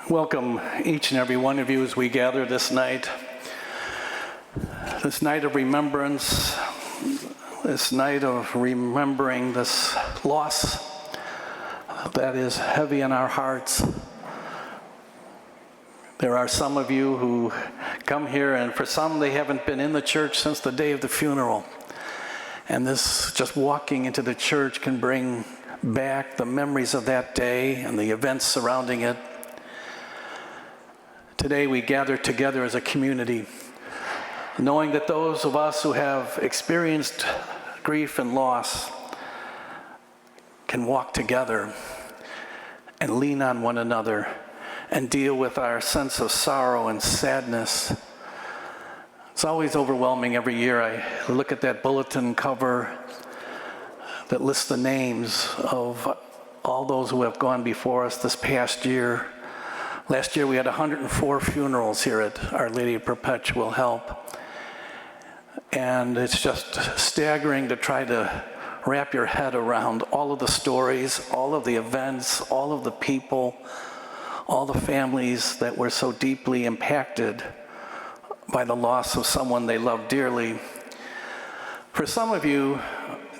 Welcome each and every one of you as we gather this night of remembrance, this night of remembering this loss that is heavy in our hearts. There are some of you who come here, and for some they haven't been in the church since the day of the funeral. And this, just walking into the church, can bring back the memories of that day and the events surrounding it. Today we gather together as a community, knowing that those of us who have experienced grief and loss can walk together and lean on one another and deal with our sense of sorrow and sadness. It's always overwhelming every year. I look at that bulletin cover that lists the names of all those who have gone before us this past year. Last year we had 104 funerals here at Our Lady of Perpetual Help. And it's just staggering to try to wrap your head around all of the stories, all of the events, all of the people, all the families that were so deeply impacted by the loss of someone they loved dearly. For some of you,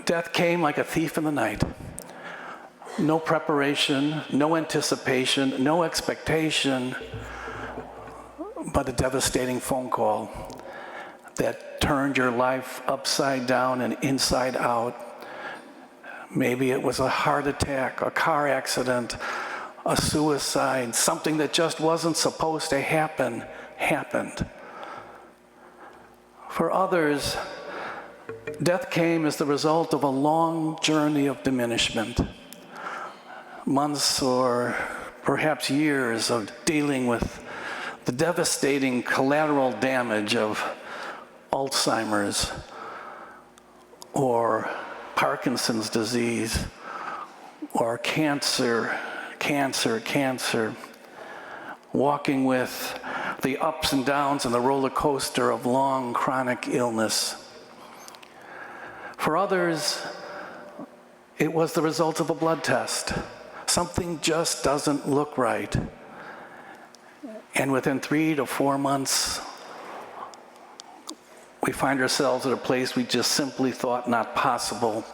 death came like a thief in the night. No preparation, no anticipation, no expectation, but a devastating phone call that turned your life upside down and inside out. Maybe it was a heart attack, a car accident, a suicide, something that just wasn't supposed to happen, happened. For others, death came as the result of a long journey of diminishment. Months or perhaps years of dealing with the devastating collateral damage of Alzheimer's or Parkinson's disease or cancer, walking with the ups and downs and the roller coaster of long chronic illness. For others, it was the result of a blood test. Something just doesn't look right. And within 3 to 4 months, we find ourselves at a place we just simply thought not possible.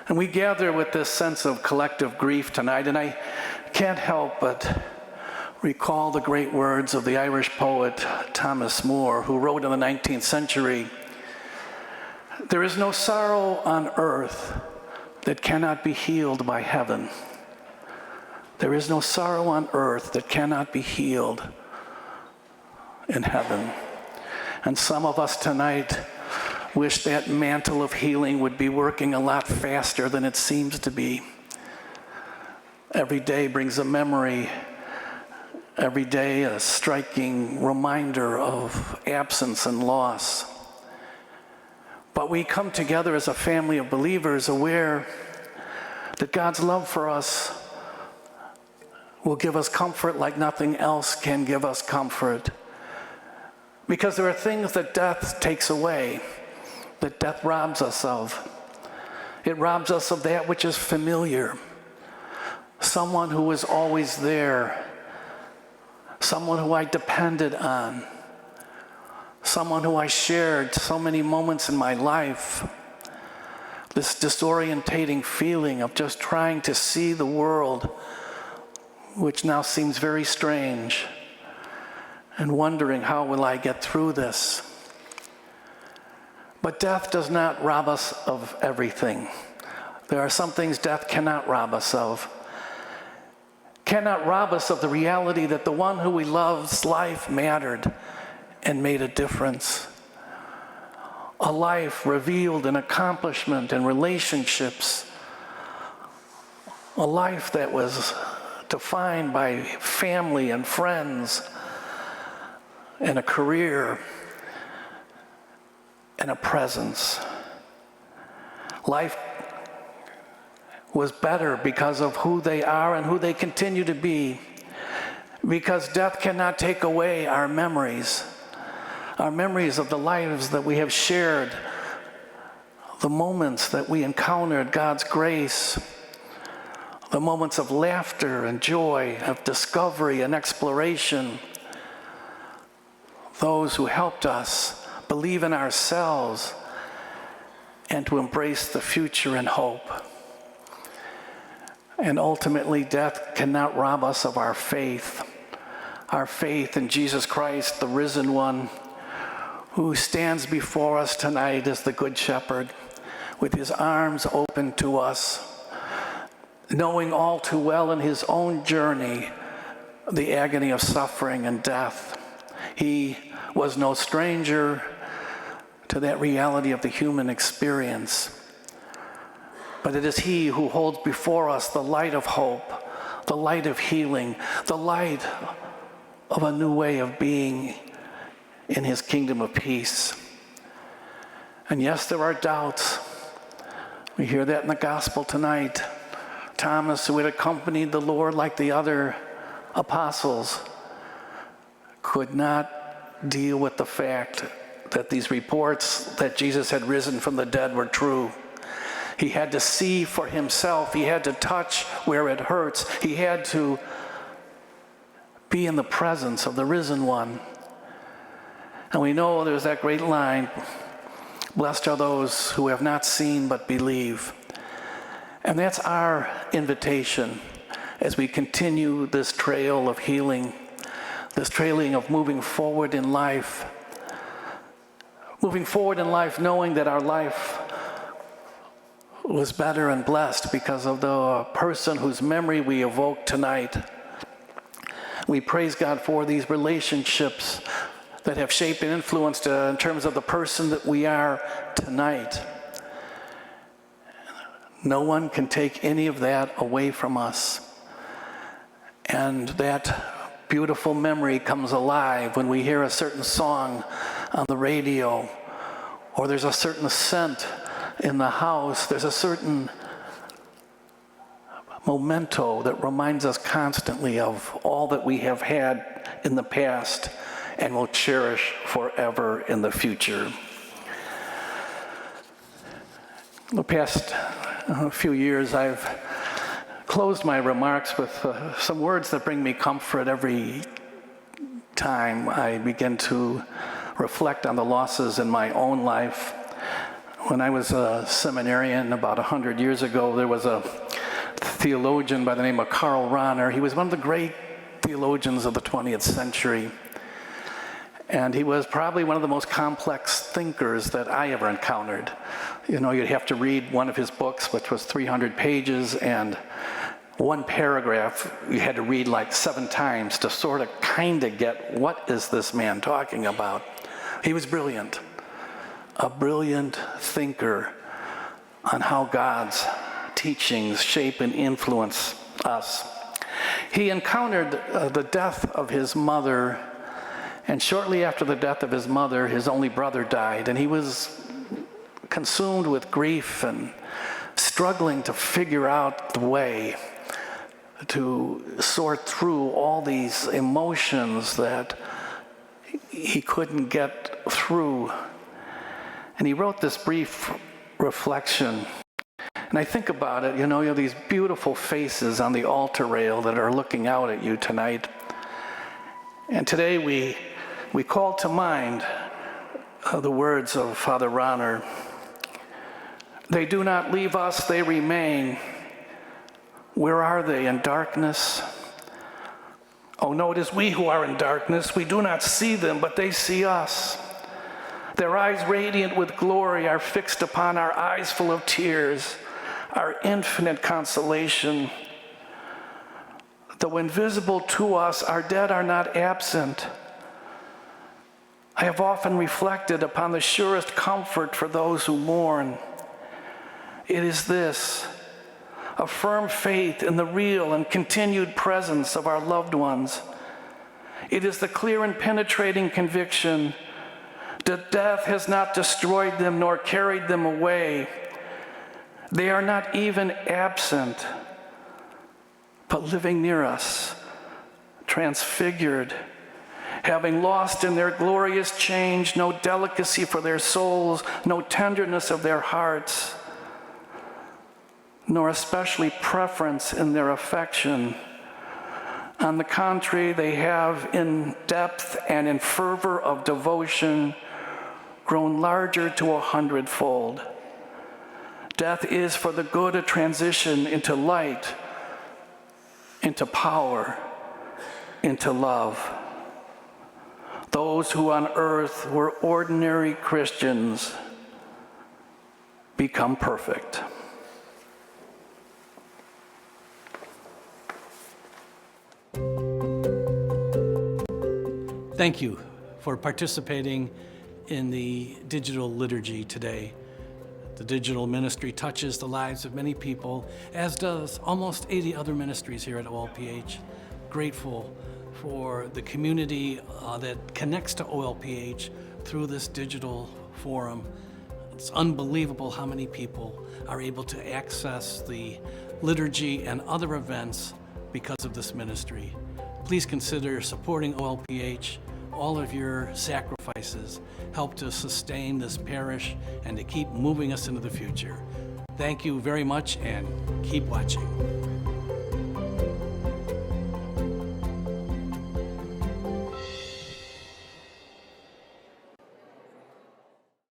And we gather with this sense of collective grief tonight, and I can't help but recall the great words of the Irish poet Thomas Moore, who wrote in the 19th century, "There is no sorrow on earth that cannot be healed by heaven. There is no sorrow on earth that cannot be healed in heaven." And some of us tonight wish that mantle of healing would be working a lot faster than it seems to be. Every day brings a memory, every day a striking reminder of absence and loss. But we come together as a family of believers aware that God's love for us will give us comfort like nothing else can give us comfort. Because there are things that death takes away, that death robs us of. It robs us of that which is familiar. Someone who was always there. Someone who I depended on. Someone who I shared so many moments in my life. This disorientating feeling of just trying to see the world, which now seems very strange, and wondering, how will I get through this? But death does not rob us of everything. There are some things death cannot rob us of. Cannot rob us of the reality that the one who we loved's life mattered and made a difference. A life revealed in accomplishment and relationships. A life that was defined by family and friends and a career and a presence. Life was better because of who they are and who they continue to be. Because death cannot take away our memories of the lives that we have shared, the moments that we encountered God's grace, the moments of laughter and joy, of discovery and exploration, those who helped us believe in ourselves and to embrace the future and hope. And ultimately, death cannot rob us of our faith in Jesus Christ, the risen one, who stands before us tonight as the Good Shepherd, with his arms open to us, knowing all too well in his own journey the agony of suffering and death. He was no stranger to that reality of the human experience. But it is he who holds before us the light of hope, the light of healing, the light of a new way of being in his kingdom of peace. And yes, there are doubts. We hear that in the gospel tonight. Thomas, who had accompanied the Lord like the other apostles, could not deal with the fact that these reports that Jesus had risen from the dead were true. He had to see for himself. He had to touch where it hurts. He had to be in the presence of the risen one. And we know there's that great line, blessed are those who have not seen but believe. And that's our invitation as we continue this trail of healing, this trailing of moving forward in life. Moving forward in life knowing that our life was better and blessed because of the person whose memory we evoke tonight. We praise God for these relationships that have shaped and influenced in terms of the person that we are tonight. No one can take any of that away from us. And that beautiful memory comes alive when we hear a certain song on the radio, or there's a certain scent in the house. There's a certain memento that reminds us constantly of all that we have had in the past and will cherish forever in the future. The past few years, I've closed my remarks with some words that bring me comfort every time I begin to reflect on the losses in my own life. When I was a seminarian about 100 years ago, there was a theologian by the name of Karl Rahner. He was one of the great theologians of the 20th century. And he was probably one of the most complex thinkers that I ever encountered. You know, you'd have to read one of his books, which was 300 pages, and one paragraph you had to read like 7 times to sort of kind of get what is this man talking about. He was brilliant, a brilliant thinker on how God's teachings shape and influence us. He encountered the death of his mother, and shortly after the death of his mother, his only brother died, and he was consumed with grief and struggling to figure out the way to sort through all these emotions that he couldn't get through. And he wrote this brief reflection. And I think about it, you know, these beautiful faces on the altar rail that are looking out at you tonight. And today we call to mind the words of Father Rahner. They do not leave us, they remain. Where are they? In darkness? Oh no, it is we who are in darkness. We do not see them, but they see us. Their eyes radiant with glory are fixed upon our eyes full of tears, our infinite consolation. Though invisible to us, our dead are not absent. I have often reflected upon the surest comfort for those who mourn. It is this: a firm faith in the real and continued presence of our loved ones. It is the clear and penetrating conviction that death has not destroyed them nor carried them away. They are not even absent, but living near us, transfigured, having lost in their glorious change no delicacy for their souls, no tenderness of their hearts. nor especially preference in their affection. On the contrary, they have in depth and in fervor of devotion grown larger to 100-fold. Death is for the good a transition into light, into power, into love. Those who on earth were ordinary Christians become perfect. Thank you for participating in the digital liturgy today. The digital ministry touches the lives of many people, as does almost 80 other ministries here at OLPH. Grateful for the community that connects to OLPH through this digital forum. It's unbelievable how many people are able to access the liturgy and other events because of this ministry. Please consider supporting OLPH. All of your sacrifices help to sustain this parish and to keep moving us into the future. Thank you very much, and keep watching.